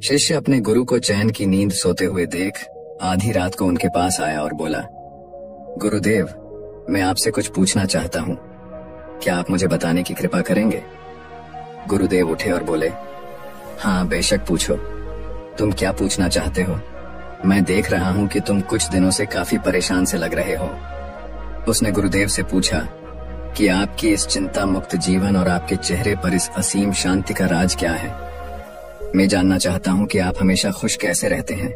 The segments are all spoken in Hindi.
शिष्य अपने गुरु को चैन की नींद सोते हुए देख आधी रात को उनके पास आया और बोला, गुरुदेव, मैं आपसे कुछ पूछना चाहता हूँ, क्या आप मुझे बताने की कृपा करेंगे? गुरुदेव उठे और बोले, हाँ बेशक पूछो, तुम क्या पूछना चाहते हो? मैं देख रहा हूँ कि तुम कुछ दिनों से काफी परेशान से लग रहे हो। उसने गुरुदेव से पूछा कि आपकी इस चिंता मुक्त जीवन और आपके चेहरे पर इस असीम शांति का राज क्या है? मैं जानना चाहता हूँ कि आप हमेशा खुश कैसे रहते हैं।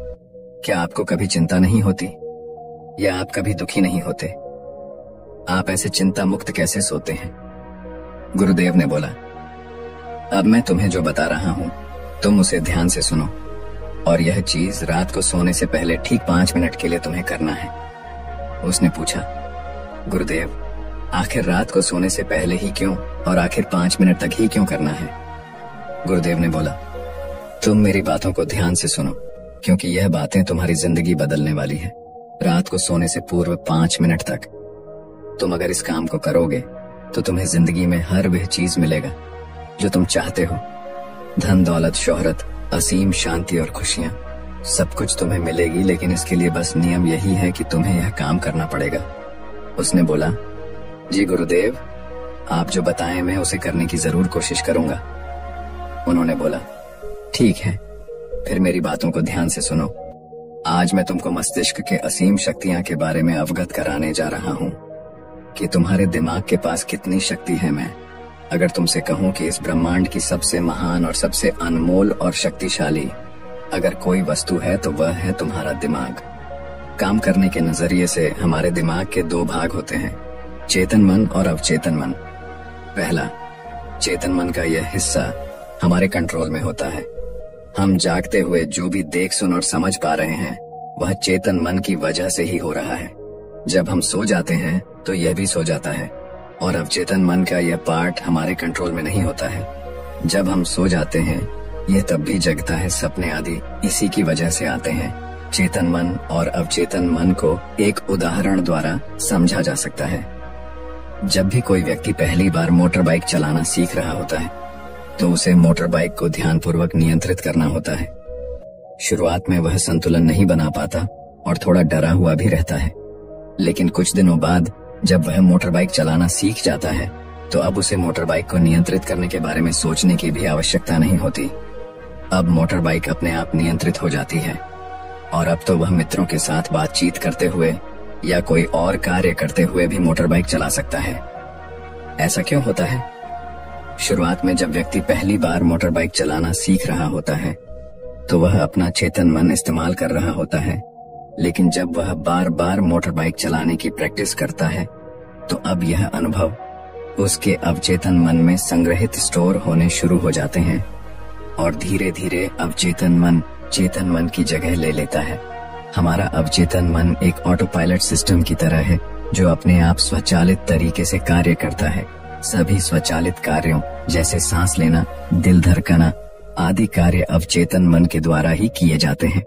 क्या आपको कभी चिंता नहीं होती या आप कभी दुखी नहीं होते? आप ऐसे चिंता मुक्त कैसे सोते हैं? गुरुदेव ने बोला, अब मैं तुम्हें जो बता रहा हूँ तुम उसे ध्यान से सुनो, और यह चीज रात को सोने से पहले ठीक 5 मिनट के लिए तुम्हें करना है। उसने पूछा, गुरुदेव, आखिर रात को सोने से पहले ही क्यों और आखिर 5 मिनट तक ही क्यों करना है? गुरुदेव ने बोला, तुम मेरी बातों को ध्यान से सुनो, क्योंकि यह बातें तुम्हारी जिंदगी बदलने वाली है। रात को सोने से पूर्व 5 मिनट तक तुम अगर इस काम को करोगे तो तुम्हें जिंदगी में हर वह चीज मिलेगा जो तुम चाहते हो। धन, दौलत, शोहरत, असीम शांति और खुशियां, सब कुछ तुम्हें मिलेगी, लेकिन इसके लिए बस नियम यही है कि तुम्हें यह काम करना पड़ेगा। उसने बोला, जी गुरुदेव, आप जो बताएं मैं उसे करने की जरूर कोशिश करूंगा। उन्होंने बोला, ठीक है, फिर मेरी बातों को ध्यान से सुनो। आज मैं तुमको मस्तिष्क के असीम शक्तियां के बारे में अवगत कराने जा रहा हूँ कि तुम्हारे दिमाग के पास कितनी शक्ति है। मैं अगर तुमसे कहूँ कि इस ब्रह्मांड की सबसे महान और सबसे अनमोल और शक्तिशाली अगर कोई वस्तु है तो वह है तुम्हारा दिमाग। काम करने के नजरिए से हमारे दिमाग के 2 भाग होते हैं, चेतन मन और अवचेतन मन। पहला, चेतन मन का यह हिस्सा हमारे कंट्रोल में होता है। हम जागते हुए जो भी देख, सुन और समझ पा रहे हैं वह चेतन मन की वजह से ही हो रहा है। जब हम सो जाते हैं तो यह भी सो जाता है, और अवचेतन मन का यह पार्ट हमारे कंट्रोल में नहीं होता है। जब हम सो जाते हैं यह तब भी जगता है, सपने आदि इसी की वजह से आते हैं। चेतन मन और अवचेतन मन को एक उदाहरण द्वारा समझा जा सकता है। जब भी कोई व्यक्ति पहली बार मोटर बाइक चलाना सीख रहा होता है तो उसे मोटर बाइक को ध्यानपूर्वक नियंत्रित करना होता है। शुरुआत में वह संतुलन नहीं बना पाता और थोड़ा डरा हुआ भी रहता है, लेकिन कुछ दिनों बाद जब वह मोटर बाइक चलाना सीख जाता है तो अब उसे मोटर बाइक को नियंत्रित करने के बारे में सोचने की भी आवश्यकता नहीं होती। अब मोटर बाइक अपने आप नियंत्रित हो जाती है, और अब तो वह मित्रों के साथ बातचीत करते हुए या कोई और कार्य करते हुए भी मोटर बाइक चला सकता है। ऐसा क्यों होता है? शुरुआत में जब व्यक्ति पहली बार मोटर बाइक चलाना सीख रहा होता है तो वह अपना चेतन मन इस्तेमाल कर रहा होता है, लेकिन जब वह बार बार मोटर बाइक चलाने की प्रैक्टिस करता है तो अब यह अनुभव उसके अवचेतन मन में संग्रहित स्टोर होने शुरू हो जाते हैं, और धीरे धीरे अवचेतन मन चेतन मन की जगह ले लेता है। हमारा अवचेतन मन एक ऑटो पायलट सिस्टम की तरह है जो अपने आप स्वचालित तरीके से कार्य करता है। सभी स्वचालित कार्यों जैसे सांस लेना, दिल धड़कना आदि कार्य अवचेतन मन के द्वारा ही किए जाते हैं।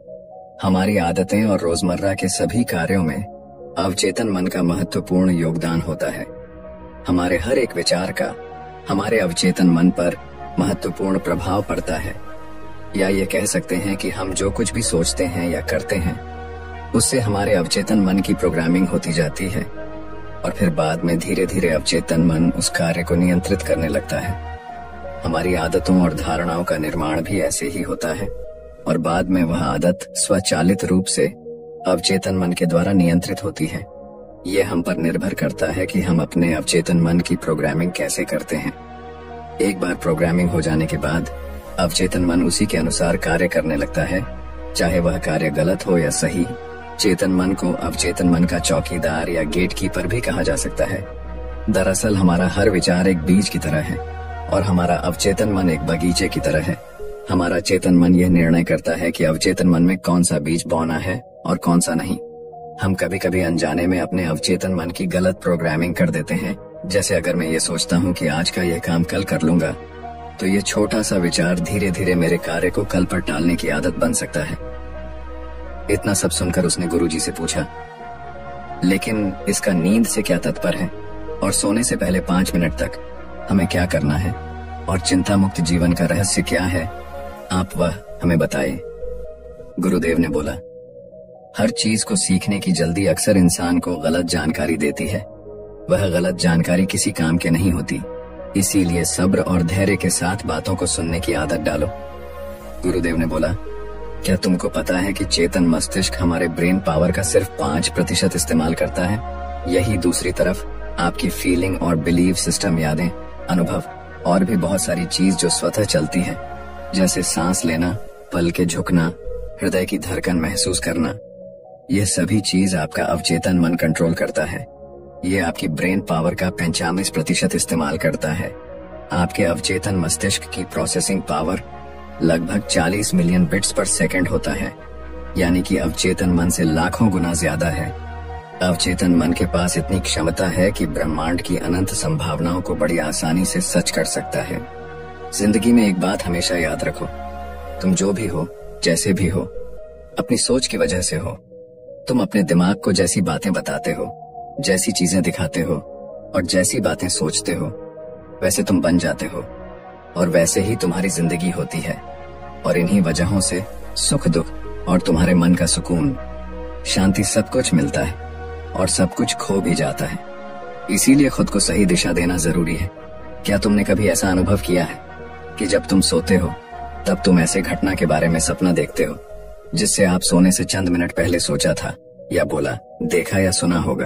हमारी आदतें और रोजमर्रा के सभी कार्यों में अवचेतन मन का महत्वपूर्ण योगदान होता है। हमारे हर एक विचार का हमारे अवचेतन मन पर महत्वपूर्ण प्रभाव पड़ता है, या ये कह सकते हैं कि हम जो कुछ भी सोचते हैं या करते हैं उससे हमारे अवचेतन मन की प्रोग्रामिंग होती जाती है, और फिर बाद में धीरे धीरे अवचेतन मन उस कार्य को नियंत्रित करने लगता है। हमारी आदतों और धारणाओं का निर्माण भी ऐसे ही होता है, और बाद में वह आदत स्वचालित रूप से अवचेतन मन के द्वारा नियंत्रित होती है। ये हम पर निर्भर करता है कि हम अपने अवचेतन मन की प्रोग्रामिंग कैसे करते हैं। एक बार प्रोग्रामिंग हो जाने के बाद अवचेतन मन उसी के अनुसार कार्य करने लगता है, चाहे वह कार्य गलत हो या सही। चेतन मन को अवचेतन मन का चौकीदार या गेट कीपर भी कहा जा सकता है। दरअसल हमारा हर विचार एक बीज की तरह है और हमारा अवचेतन मन एक बगीचे की तरह है। हमारा चेतन मन यह निर्णय करता है कि अवचेतन मन में कौन सा बीज बोना है और कौन सा नहीं। हम कभी कभी अनजाने में अपने अवचेतन मन की गलत प्रोग्रामिंग कर देते हैं। जैसे अगर मैं ये सोचता हूँ कि आज का यह काम कल कर लूंगा, तो ये छोटा सा विचार धीरे धीरे मेरे कार्य को कल पर टालने की आदत बन सकता है। इतना सब सुनकर उसने गुरुजी से पूछा, लेकिन इसका नींद से क्या तात्पर्य है, और सोने से पहले 5 मिनट तक हमें क्या करना है, और चिंता मुक्त जीवन का रहस्य क्या है? आप वह हमें बताएं। गुरुदेव ने बोला, हर चीज को सीखने की जल्दी अक्सर इंसान को गलत जानकारी देती है। वह गलत जानकारी किसी काम के नहीं होती, इसीलिए सब्र और धैर्य के साथ बातों को सुनने की आदत डालो। गुरुदेव ने बोला, क्या तुमको पता है कि चेतन मस्तिष्क हमारे ब्रेन पावर का सिर्फ 5% इस्तेमाल करता है? यही दूसरी तरफ आपकी फीलिंग और बिलीव सिस्टम, यादें, अनुभव और भी बहुत सारी चीज जो स्वतः चलती है, जैसे सांस लेना, पल के झुकना, हृदय की धड़कन महसूस करना, यह सभी चीज आपका अवचेतन मन कंट्रोल करता है। ये आपकी ब्रेन पावर का 95% इस्तेमाल करता है। आपके अवचेतन मस्तिष्क की प्रोसेसिंग पावर लगभग 40 मिलियन बिट्स पर सेकंड होता है, यानी कि अवचेतन मन से लाखों गुना ज्यादा है। अवचेतन मन के पास इतनी क्षमता है कि ब्रह्मांड की अनंत संभावनाओं को बड़ी आसानी से सच कर सकता है। जिंदगी में एक बात हमेशा याद रखो, तुम जो भी हो, जैसे भी हो, अपनी सोच की वजह से हो। तुम अपने दिमाग को जैसी बातें बताते हो, जैसी चीजें दिखाते हो और जैसी बातें सोचते हो, वैसे तुम बन जाते हो और वैसे ही तुम्हारी जिंदगी होती है। और इन्हीं वजहों से सुख दुख और तुम्हारे मन का सुकून, शांति सब कुछ मिलता है और सब कुछ खो भी जाता है। इसीलिए खुद को सही दिशा देना जरूरी है। क्या तुमने कभी ऐसा अनुभव किया है कि जब तुम सोते हो तब तुम ऐसे घटना के बारे में सपना देखते हो जिससे आप सोने से चंद मिनट पहले सोचा था या बोला, देखा या सुना होगा?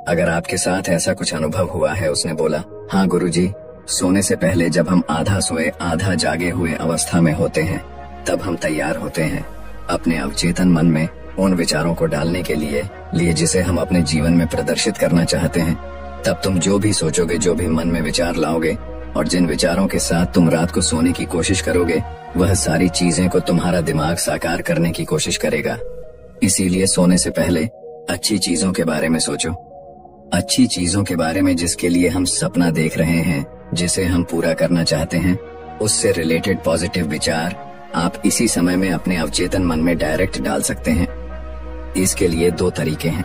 अगर आपके साथ ऐसा कुछ अनुभव हुआ है, उसने बोला, हाँ गुरुजी, सोने से पहले जब हम आधा सोए आधा जागे हुए अवस्था में होते हैं, तब हम तैयार होते हैं अपने अवचेतन मन में उन विचारों को डालने के लिए जिसे हम अपने जीवन में प्रदर्शित करना चाहते हैं। तब तुम जो भी सोचोगे, जो भी मन में विचार लाओगे और जिन विचारों के साथ तुम रात को सोने की कोशिश करोगे, वह सारी चीजें को तुम्हारा दिमाग साकार करने की कोशिश करेगा। इसीलिए सोने से पहले अच्छी चीजों के बारे में सोचो, अच्छी चीजों के बारे में जिसके लिए हम सपना देख रहे हैं, जिसे हम पूरा करना चाहते हैं, उससे रिलेटेड पॉजिटिव विचार आप इसी समय में अपने अवचेतन मन में डायरेक्ट डाल सकते हैं। इसके लिए 2 तरीके हैं।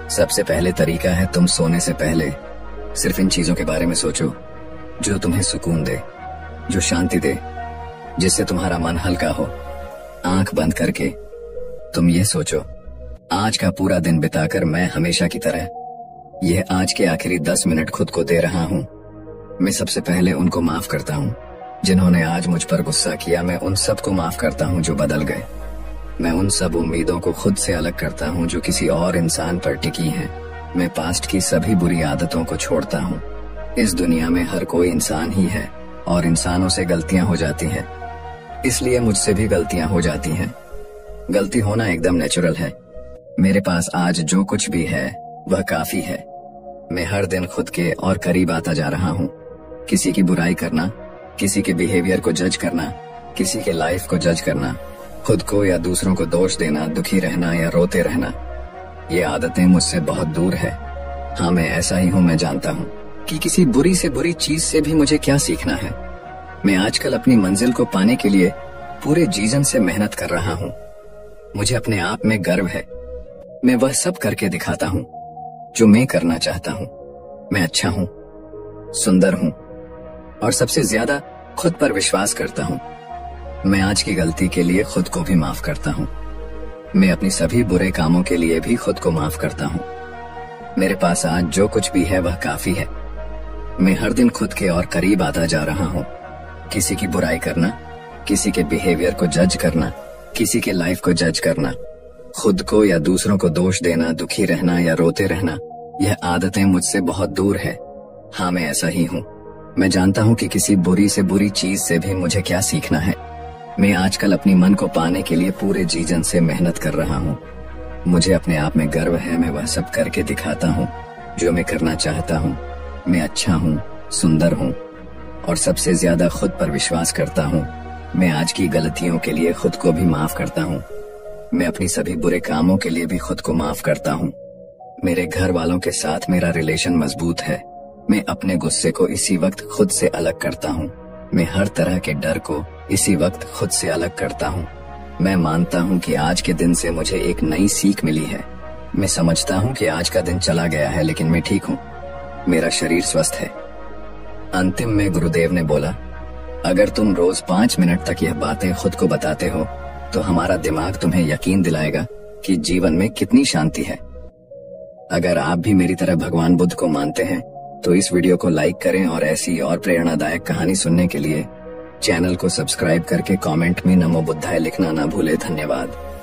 सबसे पहले तरीका है, तुम सोने से पहले सिर्फ इन चीजों के बारे में सोचो जो तुम्हें सुकून दे, जो शांति दे, जिससे तुम्हारा मन हल्का हो। आंख बंद करके तुम ये सोचो, आज का पूरा दिन बिताकर मैं हमेशा की तरह यह आज के आखिरी 10 मिनट खुद को दे रहा हूँ। मैं सबसे पहले उनको माफ करता हूँ जिन्होंने आज मुझ पर गुस्सा किया। मैं उन सब को माफ करता हूँ जो बदल गए। मैं उन सब उम्मीदों को खुद से अलग करता हूँ जो किसी और इंसान पर टिकी हैं। मैं पास्ट की सभी बुरी आदतों को छोड़ता हूँ। इस दुनिया में हर कोई इंसान ही है और इंसानों से गलतियां हो जाती हैं, इसलिए मुझसे भी गलतियां हो जाती हैं। गलती होना एकदम नेचुरल है। मेरे पास आज जो कुछ भी है वह काफी है। मैं हर दिन खुद के और करीब आता जा रहा हूँ। किसी की बुराई करना, किसी के बिहेवियर को जज करना, किसी के लाइफ को जज करना, खुद को या दूसरों को दोष देना, दुखी रहना या रोते रहना, ये आदतें मुझसे बहुत दूर है। हाँ, मैं ऐसा ही हूँ। मैं जानता हूँ कि किसी बुरी से बुरी चीज से भी मुझे क्या सीखना है। मैं आजकल अपनी मंजिल को पाने के लिए पूरे जीवन से मेहनत कर रहा हूँ। मुझे अपने आप में गर्व है। मैं वह सब करके दिखाता हूँ जो मैं करना चाहता हूँ। मैं अच्छा हूँ, सुंदर हूँ और सबसे ज्यादा खुद पर विश्वास करता हूँ। मैं आज की गलती के लिए खुद को भी माफ करता हूँ। मैं अपनी सभी बुरे कामों के लिए भी खुद को माफ करता हूँ। मेरे पास आज जो कुछ भी है वह काफी है। मैं हर दिन खुद के और करीब आता जा रहा हूँ। किसी की बुराई करना, किसी के बिहेवियर को जज करना, किसी के लाइफ को जज करना, खुद को या दूसरों को दोष देना, दुखी रहना या रोते रहना, यह आदतें मुझसे बहुत दूर है। हाँ, मैं ऐसा ही हूँ। मैं जानता हूँ कि किसी बुरी से बुरी चीज से भी मुझे क्या सीखना है। मैं आजकल अपनी मन को पाने के लिए पूरे जीवन से मेहनत कर रहा हूँ। मुझे अपने आप में गर्व है। मैं वह सब करके दिखाता हूँ जो मैं करना चाहता हूँ। मैं अच्छा हूँ, सुंदर हूँ और सबसे ज्यादा खुद पर विश्वास करता हूँ। मैं आज की गलतियों के लिए खुद को भी माफ करता हूँ। मैं अपनी सभी बुरे कामों के लिए भी खुद को माफ करता हूँ। मेरे घर वालों के साथ मेरा रिलेशन मजबूत है। मैं अपने गुस्से को इसी वक्त खुद से अलग करता हूँ। मैं हर तरह के डर को इसी वक्त खुद से अलग करता हूँ। मैं मानता हूँ कि आज के दिन से मुझे एक नई सीख मिली है। मैं समझता हूँ कि आज का दिन चला गया है लेकिन मैं ठीक हूँ। मेरा शरीर स्वस्थ है। अंतिम में गुरुदेव ने बोला, अगर तुम रोज 5 मिनट तक यह बातें खुद को बताते हो तो हमारा दिमाग तुम्हें यकीन दिलाएगा कि जीवन में कितनी शांति है। अगर आप भी मेरी तरह भगवान बुद्ध को मानते हैं तो इस वीडियो को लाइक करें और ऐसी और प्रेरणादायक कहानी सुनने के लिए चैनल को सब्सक्राइब करके कमेंट में नमो बुद्धाय लिखना ना भूले। धन्यवाद।